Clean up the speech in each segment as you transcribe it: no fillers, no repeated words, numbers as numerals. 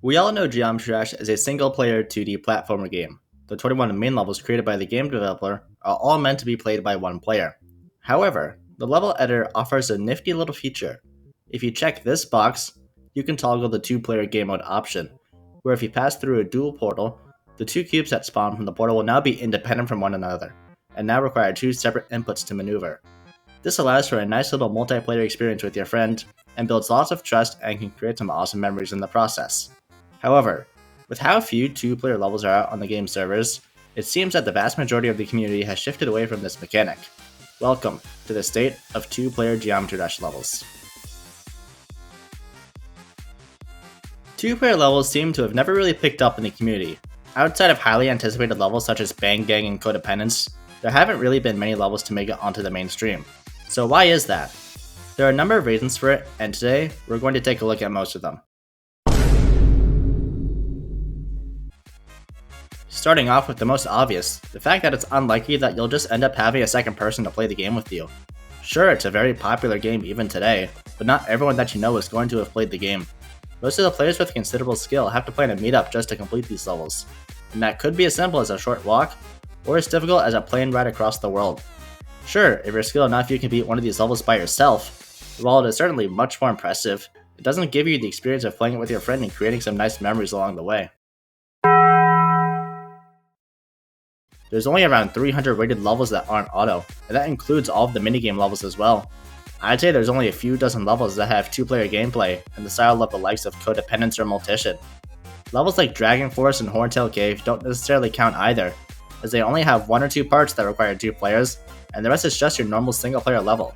We all know Geometry Dash is a single-player 2D platformer game. The 21 main levels created by the game developer are all meant to be played by one player. However, the level editor offers a nifty little feature. If you check this box, you can toggle the two-player game mode option, where if you pass through a dual portal, the two cubes that spawn from the portal will now be independent from one another, and now require two separate inputs to maneuver. This allows for a nice little multiplayer experience with your friend, and builds lots of trust and can create some awesome memories in the process. However, with how few two-player levels are out on the game servers, it seems that the vast majority of the community has shifted away from this mechanic. Welcome to the state of two-player Geometry Dash levels. Two-player levels seem to have never really picked up in the community. Outside of highly anticipated levels such as Bang Gang and Codependence, there haven't really been many levels to make it onto the mainstream. So why is that? There are a number of reasons for it, and today, we're going to take a look at most of them. Starting off with the most obvious, the fact that it's unlikely that you'll just end up having a second person to play the game with you. Sure, it's a very popular game even today, but not everyone that you know is going to have played the game. Most of the players with considerable skill have to plan a meetup just to complete these levels, and that could be as simple as a short walk, or as difficult as a plane ride across the world. Sure, if you're skilled enough you can beat one of these levels by yourself, but while it is certainly much more impressive, it doesn't give you the experience of playing it with your friend and creating some nice memories along the way. There's only around 300 rated levels that aren't auto, and that includes all of the minigame levels as well. I'd say there's only a few dozen levels that have two-player gameplay in the style of the likes of Codependence or Multition. Levels like Dragon Force and Horntail Cave don't necessarily count either, as they only have one or two parts that require two players, and the rest is just your normal single-player level.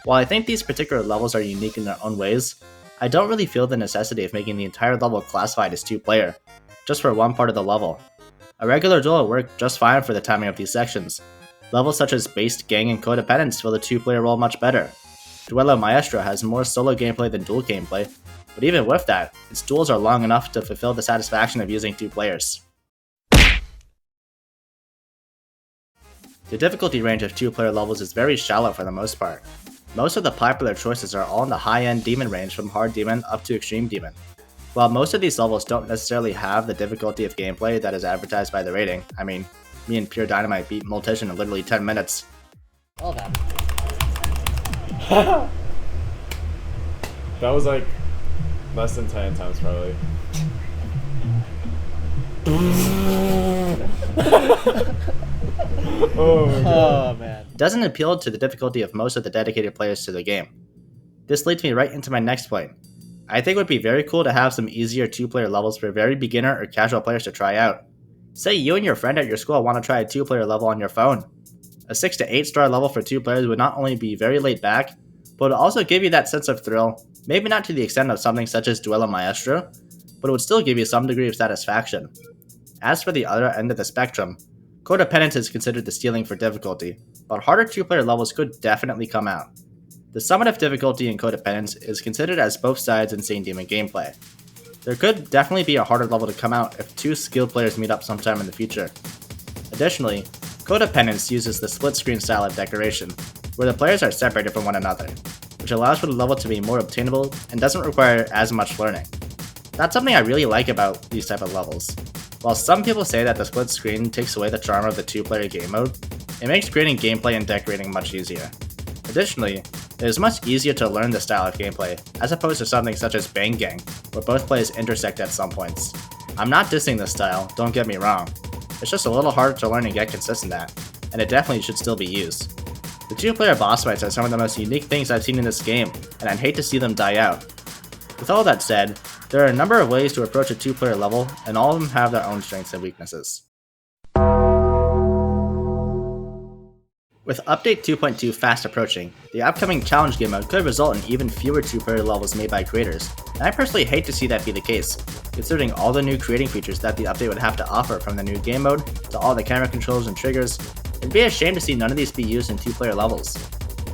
While I think these particular levels are unique in their own ways, I don't really feel the necessity of making the entire level classified as two-player, just for one part of the level. A regular duel will work just fine for the timing of these sections. Levels such as Based Gang and Codependence fill the two-player role much better. Duelo Maestro has more solo gameplay than dual gameplay, but even with that, its duels are long enough to fulfill the satisfaction of using two players. The difficulty range of two-player levels is very shallow for the most part. Most of the popular choices are all in the high-end demon range from hard demon up to extreme demon. While most of these levels don't necessarily have the difficulty of gameplay that is advertised by the rating, I mean, me and Pure Dynamite beat Multition in literally 10 minutes. All that. That was like less than 10 times probably. Oh my god. Oh man. It doesn't appeal to the difficulty of most of the dedicated players to the game. This leads me right into my next point. I think it would be very cool to have some easier two-player levels for very beginner or casual players to try out. Say you and your friend at your school want to try a two-player level on your phone. A 6 to 8 star level for two players would not only be very laid back, but would also give you that sense of thrill, maybe not to the extent of something such as Duelo Maestro, but it would still give you some degree of satisfaction. As for the other end of the spectrum, Codependence is considered the ceiling for difficulty, but harder two-player levels could definitely come out. The summit of difficulty in Codependence is considered as both sides Insane Demon gameplay. There could definitely be a harder level to come out if two skilled players meet up sometime in the future. Additionally, Codependence uses the split-screen style of decoration, where the players are separated from one another, which allows for the level to be more obtainable and doesn't require as much learning. That's something I really like about these type of levels. While some people say that the split screen takes away the charm of the two-player game mode, it makes creating gameplay and decorating much easier. Additionally, it is much easier to learn the style of gameplay, as opposed to something such as Bang Gang, where both players intersect at some points. I'm not dissing this style, don't get me wrong. It's just a little harder to learn and get consistent at, and it definitely should still be used. The two-player boss fights are some of the most unique things I've seen in this game, and I'd hate to see them die out. With all that said, there are a number of ways to approach a two-player level, and all of them have their own strengths and weaknesses. With Update 2.2 fast approaching, the upcoming challenge game mode could result in even fewer two-player levels made by creators, and I personally hate to see that be the case, considering all the new creating features that the update would have to offer, from the new game mode to all the camera controls and triggers. It'd be a shame to see none of these be used in two-player levels.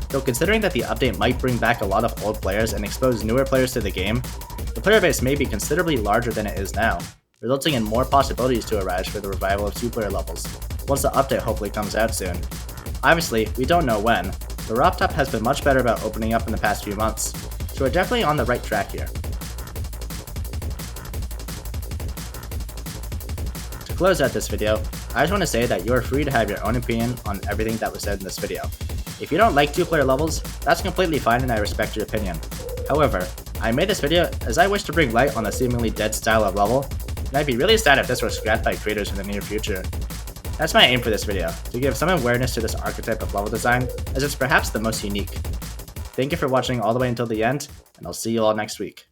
Though considering that the update might bring back a lot of old players and expose newer players to the game, the player base may be considerably larger than it is now, resulting in more possibilities to arise for the revival of two-player levels, once the update hopefully comes out soon. Obviously, we don't know when, but RobTop has been much better about opening up in the past few months, so we're definitely on the right track here. close out this video, I just want to say that you are free to have your own opinion on everything that was said in this video. If you don't like 2-player levels, that's completely fine and I respect your opinion. However, I made this video as I wish to bring light on the seemingly dead style of level, and I'd be really sad if this were scrapped by creators in the near future. That's my aim for this video, to give some awareness to this archetype of level design, as it's perhaps the most unique. Thank you for watching all the way until the end, and I'll see you all next week.